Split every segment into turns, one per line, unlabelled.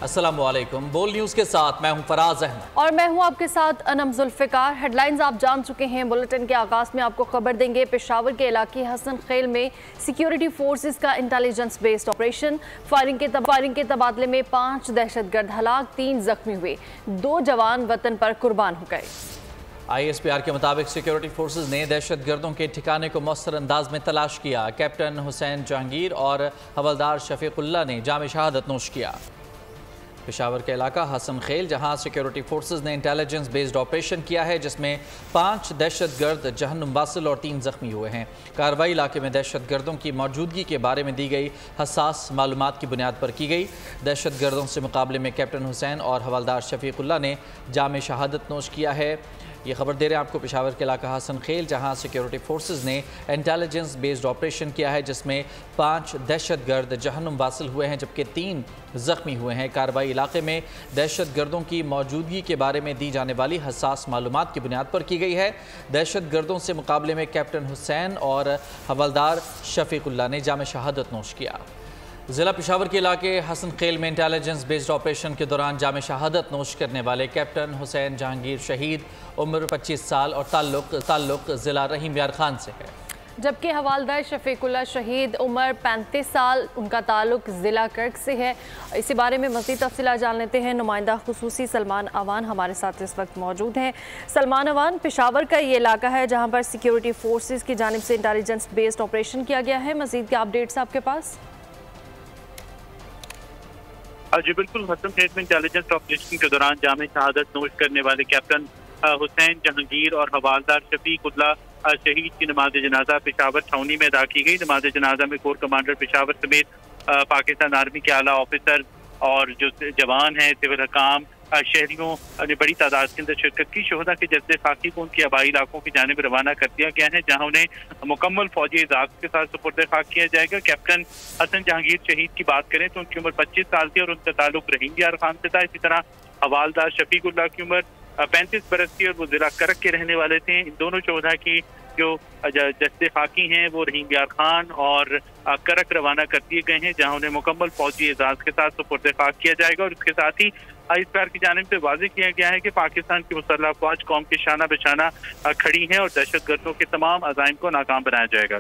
अस्सलामुअलैकुम। बोल न्यूज़ के साथ मैं हूं फराज अहमद
और मैं हूं आपके साथ अनम जुल्फ़िकार। हेडलाइंस आप जान चुके हैं। बुलेटिन के आगाज़ में आपको खबर देंगे पेशावर के इलाके हसन खेल में सिक्योरिटी फोर्सेस का इंटेलिजेंस बेस्ड ऑपरेशन। फायरिंग के तबादले में 5 दहशतगर्द हलाक, 3 जख्मी हुए, 2 जवान वतन पर कुर्बान हो गए।
ISPR के मुताबिक सिक्योरिटी फोर्सेस ने दहशतगर्दों के ठिकाने को मौसर अंदाज में तलाश किया। कैप्टन हुसैन जहांगीर और हवलदार शफीकुल्ला ने जाम शहादत नोश किया। पेशावर का इलाका हसन खेल, जहां सिक्योरिटी फोर्सेस ने इंटेलिजेंस बेस्ड ऑपरेशन किया है, जिसमें 5 दहशतगर्द जहन्नुम वासिल और 3 जख्मी हुए हैं। कार्रवाई इलाके में दहशतगर्दों की मौजूदगी के बारे में दी गई हसास मालूमात की बुनियाद पर की गई। दहशतगर्दों से मुकाबले में कैप्टन हुसैन और हवलदार शफीकुल्ला ने जाम शहादत नोश किया है। ये खबर दे रहे हैं आपको पेशावर के इलाका हसन खेल, जहां सिक्योरिटी फोर्सेस ने इंटेलिजेंस बेस्ड ऑपरेशन किया है, जिसमें 5 दहशतगर्द जहन्नुम वासिल हुए हैं जबकि 3 जख्मी हुए हैं। कार्रवाई इलाके में दहशतगर्दों की मौजूदगी के बारे में दी जाने वाली हसास मालूमात की बुनियाद पर की गई है। दहशतगर्दों से मुकाबले में कैप्टन हुसैन और हवलदार शफीकुल्ला ने जाम शहादत नोश किया। ज़िला पेशावर के इलाके हसन खेल में इंटेलिजेंस बेस्ड ऑपरेशन के दौरान जाम शहादत नोश करने वाले कैप्टन हुसैन जहांगीर शहीद, उम्र 25 साल और ताल्लुक ज़िला रहीम यार खान से है,
जबकि हवालदार शफीकुल्ला शहीद, उम्र 35 साल, उनका ताल्लुक ज़िला कर्क से है। इसी बारे में मज़ीद तफसीलात जान लेते हैं। नुमाइंदा खुसूसी सलमान अवान हमारे साथ इस वक्त मौजूद हैं। सलमान अवान, पेशावर का ये इलाका है जहाँ पर सिक्योरिटी फोर्सेस की जानिब से इंटेलिजेंस बेस्ड ऑपरेशन किया गया है। मज़ीद क्या अपडेट्स आपके पास?
जी बिल्कुल, हसन खेल में इंटेलिजेंस ऑपरेशन के दौरान जाम शहादत नोश करने वाले कैप्टन हुसैन जहांगीर और हवालदार शफीकुल्ला शहीद की नमाज जनाजा पेशावर छावनी में अदा की गई। नमाज जनाजा में कोर कमांडर पेशावर समेत पाकिस्तान आर्मी के आला ऑफिसर और जो जवान हैं, सिविल हकाम, शहरियों ने बड़ी तादाद के अंदर शिरकत की। शोहदा के जज्बे खाकी को उनके आबाई इलाकों की जानिब रवाना कर दिया गया है, जहां उन्हें मुकम्मल फौजी एजाज के साथ सुपुर्द खाक किया जाएगा। कैप्टन हसन जहांगीर शहीद की बात करें तो उनकी उम्र 25 साल थी और उनका ताल्लुक रहीम यार खान से था। इसी तरह हवालदार शफीकुल्ला की उम्र 35 बरस थी और वो जिला करक के रहने वाले थे। इन दोनों शोहदा की जो जस्ते खाकी हैं वो रहीम यार खान और करक रवाना कर दिए गए हैं, जहां उन्हें मुकम्मल फौजी एजाज के साथ सुपुर्द खाक किया जाएगा। और इसके साथ ही ISPR की जानिब से वाज़ेह किया गया है कि पाकिस्तान की मुसल्लह अफ़वाज कौम के शाना बेशाना खड़ी हैं और दहशतगर्दों के तमाम अज़ाइम को नाकाम बनाया जाएगा।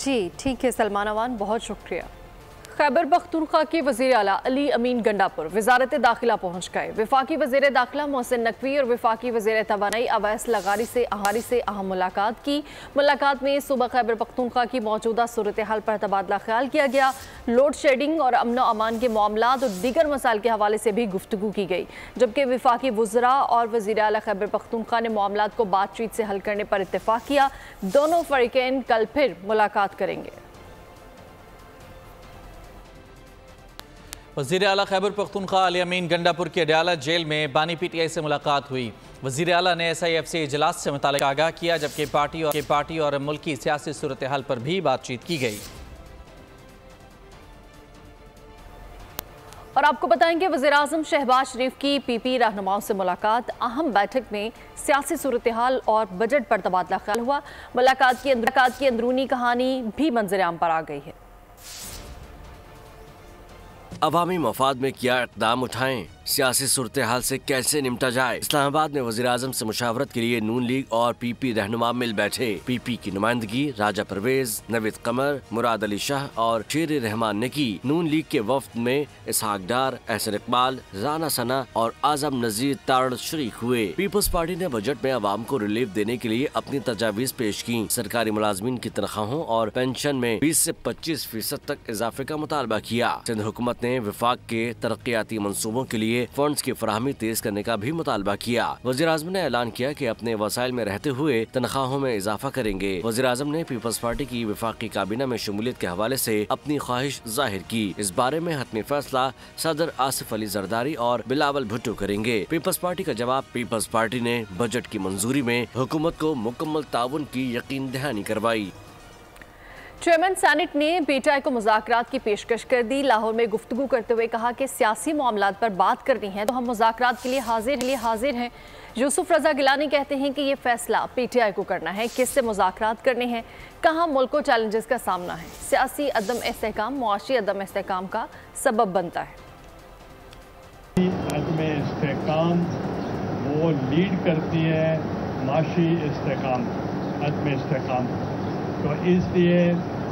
जी
ठीक है सलमान अवान, बहुत शुक्रिया। खैबर पख्तूनख्वा के वज़ीर आला अली अमीन गंडापुर वज़ारत दाखिला पहुँच गए। वफाकी वज़ीर दाखिला मोहसिन नकवी और वफाकी वज़ीर तवानाई अवैस लगारी से अहम मुलाकात की। मुलाकात में सूबा खैबर पख्तूनख्वा की मौजूदा सूरत हाल पर तबादला ख्याल किया गया। लोड शेडिंग और अमन व अमान के मामलात और दीगर मसाइल के हवाले से भी गुफ्तगू की गई, जबकि वफाकी वज़रा और वज़ीर आला खैबर पख्तूनख्वा ने मामलात को बातचीत से हल करने पर इत्तेफाक किया। दोनों फ़रीक़ैन कल फिर मुलाकात करेंगे।
वज़ीर आला खैबर पख्तूनख्वा अली अमीन गंडापुर के अडयाला जेल में बानी PTI से मुलाकात हुई। वज़ीर आला ने SIF से इजलास से मुताल्लिक़ आगाह किया, जबकि पार्टी और मुल्क की सियासी सूरत हाल पर भी बातचीत की गई।
और आपको बताएंगे वज़ीर आज़म शहबाज शरीफ की PP रहनुमाओं से मुलाकात। अहम बैठक में सियासी सूरत हाल और बजट पर तबादला ख्याल हुआ। मुलाकात की अंदरूनी कहानी भी मंजर आम पर आ गई है।
अवामी मफाद में क्या इक़दाम उठाएं, सियासी सूरत हाल से कैसे निपटा जाए। इस्लामाबाद में वज़ीर आज़म से मुशावरत के लिए नून लीग और PP रहनुमा मिल बैठे। PP की नुमाइंदगी राजा परवेज, नवीद कमर, मुराद अली शाह और शेर रहमान ने की। नून लीग के वफ्द में इसहाक डार, एहसन इकबाल, राना सना और आजम नजीर तारड़ शरीक हुए। पीपल्स पार्टी ने बजट में अवाम को रिलीफ देने के लिए अपनी तजावीज़ पेश की। सरकारी मुलाजमीन की तनख्वाहों और पेंशन में 20 से 25% तक इजाफे का मुतालबा किया। सिंध हुकूमत ने वफाक के तरक्याती मंसूबों के लिए फंड्स की फराहमी तेज करने का भी मुतालबा किया। वज़ीर आज़म ने ऐलान किया कि अपने वसाइल में रहते हुए तनख्वाहों में इजाफा करेंगे। वज़ीर आज़म ने पीपल्स पार्टी की वफाकी काबीना में शमूलियत के हवाले से अपनी ख्वाहिश जाहिर की। इस बारे में हतमी फैसला सदर आसिफ अली जरदारी और बिलावल भुट्टो करेंगे। पीपल्स पार्टी का जवाब, पीपल्स पार्टी ने बजट की मंजूरी में हुकूमत को मुकम्मल ताउन की यकीन दहानी करवाई।
चेयरमैन सेनेट ने PTI को मुज़ाकरात की पेशकश कर दी। लाहौर में गुफ्तगू करते हुए कहा कि सियासी मामलात पर बात करनी है तो हम मुज़ाकरात के लिए हाजिर हैं। यूसुफ रजा गिलानी कहते हैं कि ये फैसला PTI को करना है, किससे मुज़ाकरात करने हैं, कहाँ मुल्क को चैलेंजेस का सामना है। सियासी अदम इस्तेहकाम मुआशी अदम इस्तेहकाम का सबब बनता है।
अदम इस्तेकाम वो लीड करती है माशी इस्तेकाम, अदम इस्तेकाम। तो इसलिए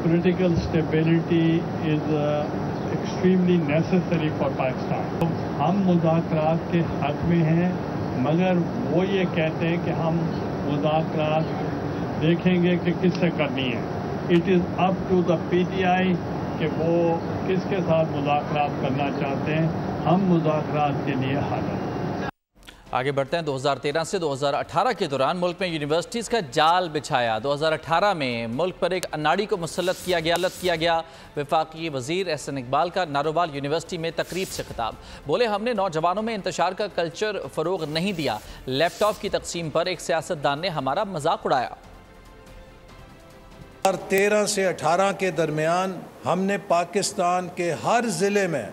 political stability is extremely necessary for Pakistan. तो हम मुज़ाकरात के हक़ में हैं, मगर वो ये कहते हैं कि हम मुज़ाकरात देखेंगे कि किससे करनी है। It is up to the PTI कि वो किसके साथ मुज़ाकरात करना चाहते हैं। हम मुज़ाकरात के लिए हाज़िर।
आगे बढ़ते हैं। 2013 से 2018 के दौरान मुल्क में यूनिवर्सिटीज़ का जाल बिछाया। 2018 में मुल्क पर एक अनाड़ी को मुसल्लत किया गया। वफाकी वज़ीर एहसन इकबाल का नारोवाल यूनिवर्सिटी में तकरीब से खिताब। बोले, हमने नौजवानों में इंतशार का कल्चर फ़रोग़ नहीं दिया। लैपटॉप की तकसीम पर एक सियासतदान ने हमारा मजाक उड़ाया।
2013 से 18 के दरमियान हमने पाकिस्तान के हर ज़िले में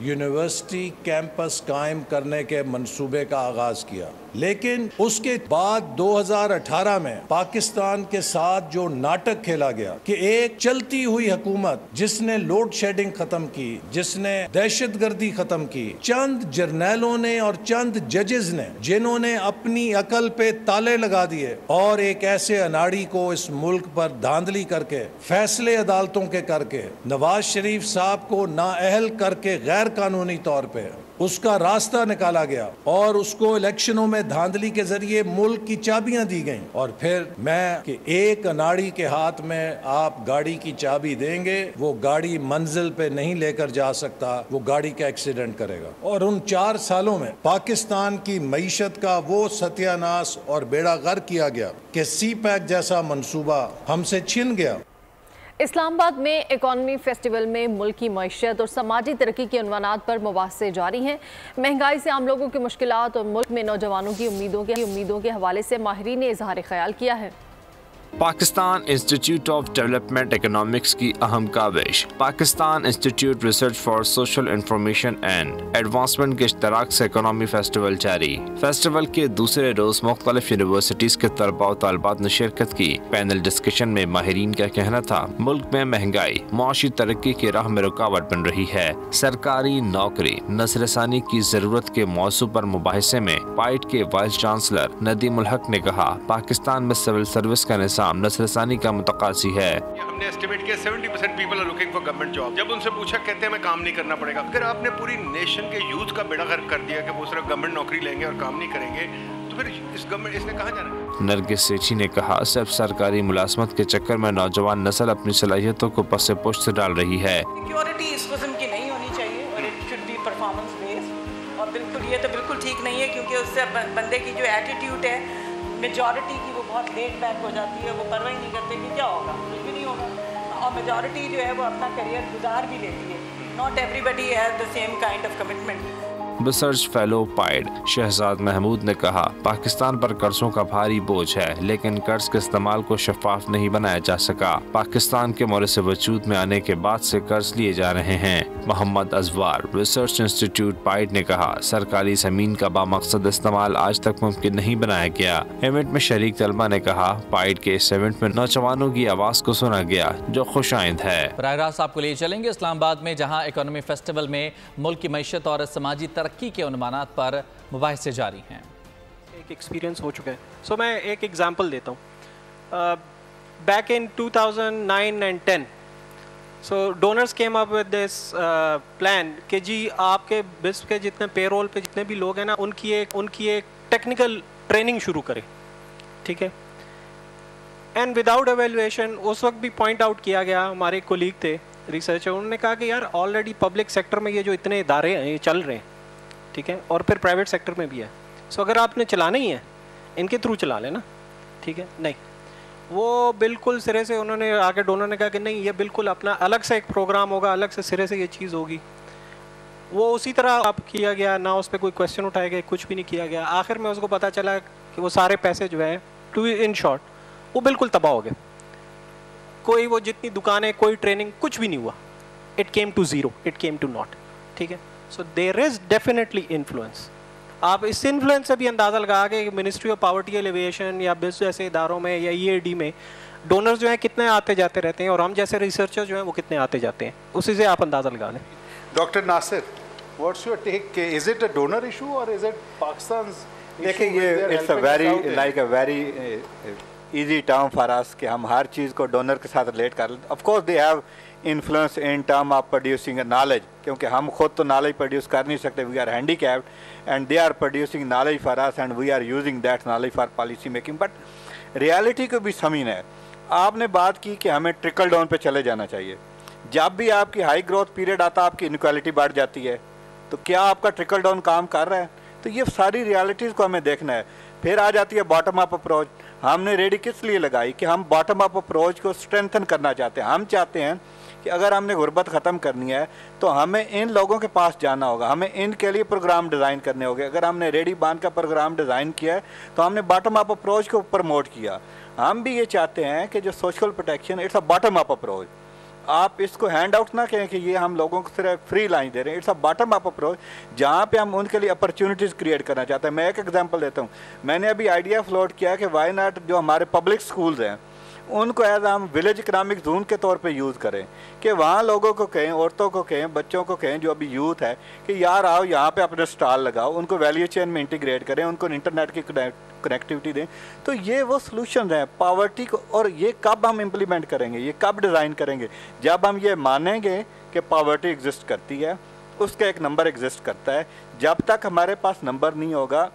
यूनिवर्सिटी कैंपस कायम करने के मंसूबे का आगाज़ किया, लेकिन उसके बाद 2018 में पाकिस्तान के साथ जो नाटक खेला गया कि एक चलती हुई हुकूमत जिसने लोड शेडिंग ख़त्म की, जिसने दहशतगर्दी ख़त्म की, चंद जर्नैलों ने और चंद जजेस ने जिन्होंने अपनी अकल पे ताले लगा दिए और एक ऐसे अनाड़ी को इस मुल्क पर धांधली करके फैसले अदालतों के करके नवाज शरीफ साहब को नाअहल करके गैर कानूनी तौर पे उसका रास्ता निकाला गया और उसको इलेक्शनों में धांधली के जरिए मुल्क की चाबियां दी गईं। और फिर मैं कि एक अनाड़ी के हाथ में आप गाड़ी की चाबी देंगे, वो गाड़ी मंजिल पे नहीं लेकर जा सकता, वो गाड़ी का एक्सीडेंट करेगा। और उन 4 सालों में पाकिस्तान की मईशत का वो सत्यानाश और बेड़ा गर्क किया गया कि CPEC जैसा मंसूबा हमसे छिन गया।
इस्लामाबाद में इकॉनमी फेस्टिवल में मुल्क की मईशत और समाजी तरक्की के उन्वानात पर मुबाहसे जारी हैं। महंगाई से आम लोगों की मुश्किलात और मुल्क में नौजवानों की उम्मीदों के हवाले से माहिरीन ने इजहार ख्याल किया है।
Pakistan institute of development economics की अहम काविश Pakistan institute research for social information and advancement के इश्तराक से इकोनॉमी फेस्टिवल जारी। फेस्टिवल के दूसरे रोज मुख्तलिफ यूनिवर्सिटीज के तलबा और तालिबात ने शिरकत की। पैनल डिस्कशन में माहिरीन का कहना था, मुल्क में महंगाई मुआशी तरक्की की राह में रुकावट बन रही है। सरकारी नौकरी नसरसानी की जरूरत के मौजू पर मुबाहिसे में पाइट के वाइस चांसलर नदीम उल हक ने कहा, पाकिस्तान में सिविल सर्विस का नसरसानी का मुतकासी है।
हमने एस्टिमेट किया 70% people are looking for government job. जब उनसे पूछा, कहते हैं हमें काम नहीं करना पड़ेगा। अगर आपने पूरी नेशन के यूथ का बेड़ा गर्क कर दिया कि वो सिर्फ गवर्नमेंट नौकरी लेंगे और काम नहीं करेंगे, तो फिर इसने कहाँ जाना है?
नरगिस सेठी ने कहा, सिर्फ सरकारी मुलाजमत के चक्कर में नौजवान नस्ल अपनी सलाहियतों को पसे पुश्त डाल रही है।
सिक्योरिटी इस किस्म की नहीं होनी चाहिए और it should be performance based. और बिल्कुल ये तो बिल्कुल ठीक नहीं है, क्योंकि उससे बंदे की जो एटीट्यूड है मेजॉरिटी की वो बहुत लेट बैक हो जाती है। वो परवाह ही नहीं करते कि क्या होगा, कुछ भी नहीं होगा। और मेजॉरिटी जो है वो अपना करियर गुजार भी लेती है। Not everybody has the same kind of commitment.
Research fellow PIDE Shahzad Mahmood ने कहा, पाकिस्तान पर कर्जों का भारी बोझ है, लेकिन कर्ज के इस्तेमाल को शफाफ नहीं बनाया जा सका। पाकिस्तान के मोरस वजूद में आने के बाद से कर्ज लिए जा रहे हैं। मोहम्मद अजवार रिसर्च इंस्टीट्यूट पाइड ने कहा, सरकारी जमीन का बामकसद इस्तेमाल आज तक मुमकिन नहीं बनाया गया। इवेंट में शरीक तलबा ने कहा, पाइड के इस इवेंट में नौजवानों की आवाज़ को सुना गया, जो खुशाइंद है।
बराह रास्त आपको ले चलेंगे इस्लामाबाद में, जहाँ इकोनॉमी फेस्टिवल में मुल्क की मईशत और समाजी तरक्की के उन्वानात पर मुबाहिसे जारी हैं।
एक एक्सपीरियंस हो चुका है। सो मैं एक एग्जांपल देता हूँ। Back in 2009 and 10 so donors came up with this plan कि जी आपके बिस्प के जितने पेरोल पे जितने भी लोग हैं ना, उनकी एक टेक्निकल ट्रेनिंग शुरू करें, ठीक है। एंड विदाउट एवेल्युएशन उस वक्त भी पॉइंट आउट किया गया, हमारे कोलीग थे रिसर्चर, उन्होंने कहा कि यार ऑलरेडी पब्लिक सेक्टर में ये जो इतने इदारे हैं ये चल रहे हैं, ठीक है, और फिर प्राइवेट सेक्टर में भी है। सो अगर आपने चलाना ही है इनके थ्रू चला लेना, ठीक है। नहीं, वो बिल्कुल सिरे से उन्होंने आके डोनर ने कहा कि नहीं, ये बिल्कुल अपना अलग से एक प्रोग्राम होगा, अलग से सिरे से ये चीज़ होगी। वो उसी तरह आप किया गया ना, उस पर कोई क्वेश्चन उठाया गया, कुछ भी नहीं किया गया। आखिर में उसको पता चला कि वो सारे पैसे जो है टू इन शॉर्ट वो बिल्कुल तबाह हो गए। कोई वो जितनी दुकानें, कोई ट्रेनिंग, कुछ भी नहीं हुआ। It came to zero, it came to not, ठीक है। So there is definitely influence. आप इस इन्फ्लुएंस से भी अंदाज़ा लगा के मिनिस्ट्री ऑफ पॉवर्टी एलिवेशन या बिस जैसे इदारों में या EAD में डोनर्स जो हैं कितने आते जाते रहते हैं और हम जैसे रिसर्चर जो हैं वो कितने आते जाते हैं, उसी से आप अंदाज़ा लगा लें।
Doctor Nasir,
What's your take? Is it a donor issue or is it Pakistan's issue?
देखिए ये it's a very like a very easy term for us कि हम हर चीज़ को डोनर के साथ रिलेट कर लेते. Of course they have influence in term of producing a knowledge, क्योंकि हम खुद तो knowledge produce कर नहीं सकते. We are handicapped and they are producing knowledge for us and we are using that knowledge for policy making. But reality को भी समझना है. आपने बात की कि हमें ट्रिकल डाउन पे चले जाना चाहिए. जब भी आपकी हाई ग्रोथ पीरियड आता है आपकी इनक्वालिटी बढ़ जाती है, तो क्या आपका ट्रिकल डाउन काम कर रहा है? तो ये सारी रियलिटीज़ को हमें देखना है. फिर आ जाती है बॉटम अप अप्रोच. हमने रेडी किस लिए लगाई कि हम बॉटम अप अप्रोच को स्ट्रेंथन करना चाहते हैं. हम चाहते हैं कि अगर हमने गुर्बत ख़त्म करनी है तो हमें इन लोगों के पास जाना होगा, हमें इनके लिए प्रोग्राम डिज़ाइन करने होंगे. अगर हमने रेडी बांध का प्रोग्राम डिज़ाइन किया है तो हमने बॉटम अप अप्रोच को प्रमोट किया. हम भी ये चाहते हैं कि जो social protection it's a bottom up approach. आप इसको हैंड आउट ना कहें कि ये हम लोगों को सिर्फ फ्री लाइन दे रहे हैं. It's a bottom up approach जहाँ पे हम उनके लिए अपॉर्चुनिटीज़ क्रिएट करना चाहते हैं. मैं एक एग्जांपल देता हूँ. मैंने अभी आइडिया फ्लोट किया कि वाई नॉट जो हमारे पब्लिक स्कूल्स हैं उनको एज हम विलेज इकनॉमिक जोन के तौर पे यूज़ करें, कि वहाँ लोगों को कहें, औरतों को कहें, बच्चों को कहें जो अभी यूथ है कि यार आओ यहाँ पे अपने स्टॉल लगाओ, उनको वैल्यू चेन में इंटीग्रेट करें, उनको इंटरनेट की कनेक्टिविटी दें. तो ये वो सॉल्यूशन हैं पॉवर्टी को. और ये कब हम इम्प्लीमेंट करेंगे, ये कब डिज़ाइन करेंगे? जब हम ये मानेंगे कि पॉवर्टी एग्जिस्ट करती है, उसका एक नंबर एग्जिस्ट करता है. जब तक हमारे पास नंबर नहीं होगा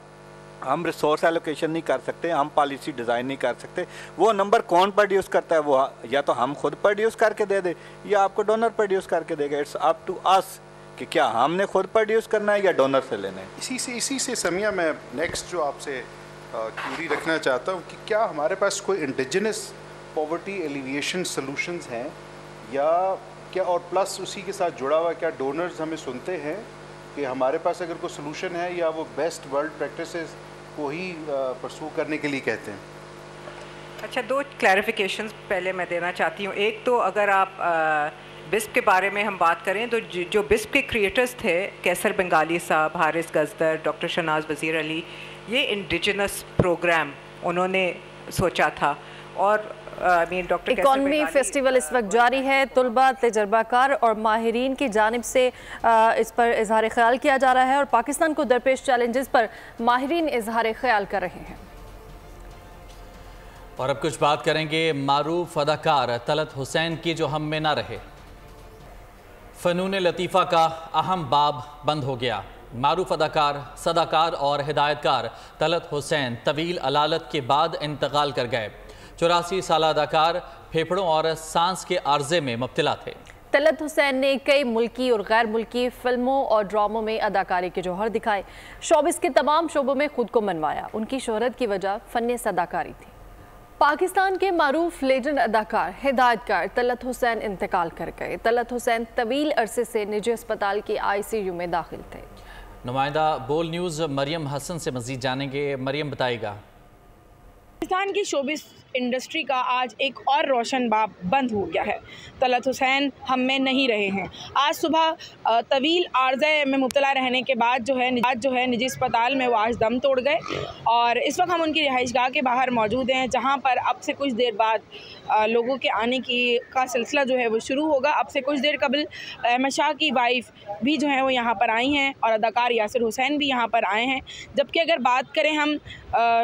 हम रिसोर्स एलोकेशन नहीं कर सकते, हम पॉलिसी डिज़ाइन नहीं कर सकते. वो नंबर कौन प्रोड्यूस करता है? वो या तो हम खुद प्रोड्यूस करके दे दे या आपको डोनर प्रोड्यूस करके देगा. इट्स अप टू अस कि क्या हमने खुद प्रोड्यूस करना है या डोनर से लेना है.
इसी से समिया मैं नेक्स्ट जो आपसे क्यूरी रखना चाहता हूँ कि क्या हमारे पास कोई इंडिजिनस पॉवर्टी एलिविएशन सॉल्यूशंस हैं या क्या, और प्लस उसी के साथ जुड़ा हुआ क्या डोनर्स हमें सुनते हैं कि हमारे पास अगर कोई सॉल्यूशन है या वो बेस्ट वर्ल्ड प्रैक्टिसेस को ही परसू करने के लिए कहते हैं?
अच्छा, दो क्लैरिफिकेशंस पहले मैं देना चाहती हूँ. एक तो अगर आप बिस्प के बारे में हम बात करें तो जो बिस्प के क्रिएटर्स थे, कैसर बंगाली साहब, हारिस गजदर, डॉक्टर शहनाज वज़ीर अली, ये इंडिजिनस प्रोग्राम उन्होंने सोचा था. और
इकॉनमी फेस्टिवल इस वक्त जारी है. तुलबा, तजर्बाकार और माहिरीन की जानिब से इस पर इजहार ख्याल किया जा रहा है और पाकिस्तान को दरपेश चैलेंजेस पर माहिरीन इजहार ख्याल कर रहे हैं.
और अब कुछ बात करेंगे मारूफ अदाकार तलत हुसैन की जो हम में ना रहे. फ़नून लतीफ़ा का अहम बाब बंद हो गया. मारूफ अदाकार, सदाकार और हिदायतकार तलत हुसैन तवील अलालत के बाद इंतकाल कर गए. 84 साल अदाकार फेफड़ों और सांस के आर्जे में मुब्तला थे.
तलत हुसैन ने कई मुल्की और गैर मुल्की फिल्मों और ड्रामों में अदाकारी के जौहर दिखाए. शोबिस के तमाम शोबों में खुद को मनवाया. उनकी शोहरत की वजह फन सदाकारी थी. पाकिस्तान के मारूफ लेजेंड अदाकार, हिदायतकार तलत हुसैन इंतकाल कर गए. तलत हुसैन तवील अरसे से निजी अस्पताल के ICU में दाखिल थे.
नुमाइंदा बोल न्यूज़ मरियम हसन से मज़ीद जानेंगे. मरियम, बताइएगा.
पाकिस्तान की शोबिस इंडस्ट्री का आज एक और रोशन बाब बंद हो गया है. तलत हुसैन हम में नहीं रहे हैं. आज सुबह तवील आर्ज़े में मुब्तला रहने के बाद जो है निजी अस्पताल में वो आज दम तोड़ गए और इस वक्त हम उनकी रिहाइशगाह के बाहर मौजूद हैं, जहां पर अब से कुछ देर बाद लोगों के आने का सिलसिला जो है वो शुरू होगा. अब से कुछ देर कबल अहमद शाह की वाइफ भी जो है वो यहाँ पर आई हैं और अदाकार यासिर हुसैन भी यहाँ पर आए हैं. जबकि अगर बात करें हम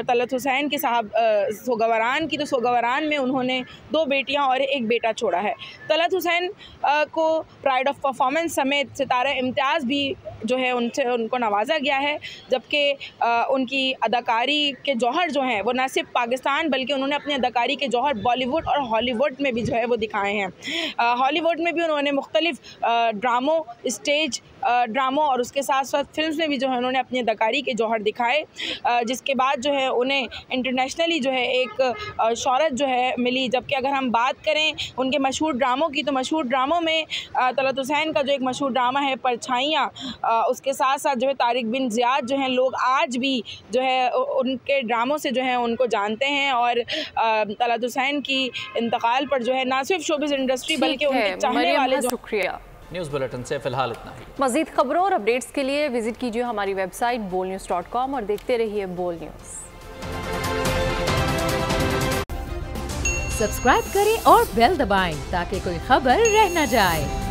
तलत हुसैन के साहब सोगवारान की, तो सोगवारान में उन्होंने 2 बेटियां और 1 बेटा छोड़ा है. तलत हुसैन को प्राइड ऑफ परफॉर्मेंस समेत सितारा इम्तियाज़ भी जो है उनको नवाजा गया है. जबकि उनकी अदाकारी के जौहर जो हैं वो न सिर्फ पाकिस्तान बल्कि उन्होंने अपनी अदाकारी के जौहर बॉलीवुड और हॉलीवुड में भी जो है वो दिखाए हैं. हॉलीवुड में भी उन्होंने मुख्तलिफ ड्रामों, स्टेज ड्रामों और उसके साथ साथ फिल्म में भी जो है उन्होंने अपनी अदाकारी के जौहर दिखाए, जिसके बाद जो है उन्हें इंटरनेशनली जो है एक शोहरत जो है मिली. जबकि अगर हम बात करें उनके मशहूर ड्रामों की, तो मशहूर ड्रामों में तलत हुसैन का जो एक मशहूर ड्रामा है परछाइयाँ, उसके साथ साथ जो है तारिक बिन ज़ियाद जो हैं, लोग आज भी जो है उनके ड्रामों से जो है उनको जानते हैं. और तलत हुसैन की इंतकाल पर जो है ना सिर्फ शोबिस इंडस्ट्री बल्कि उनके चाहने वाले.
शुक्रिया.
न्यूज़ बुलेटिन से फिलहाल इतना ही.
मज़ीद खबरों और अपडेट्स के लिए विजिट कीजिए हमारी वेबसाइट bolnews.com और देखते रहिए बोल न्यूज़.
सब्सक्राइब करें और बेल दबाएं ताकि कोई खबर रह न जाए.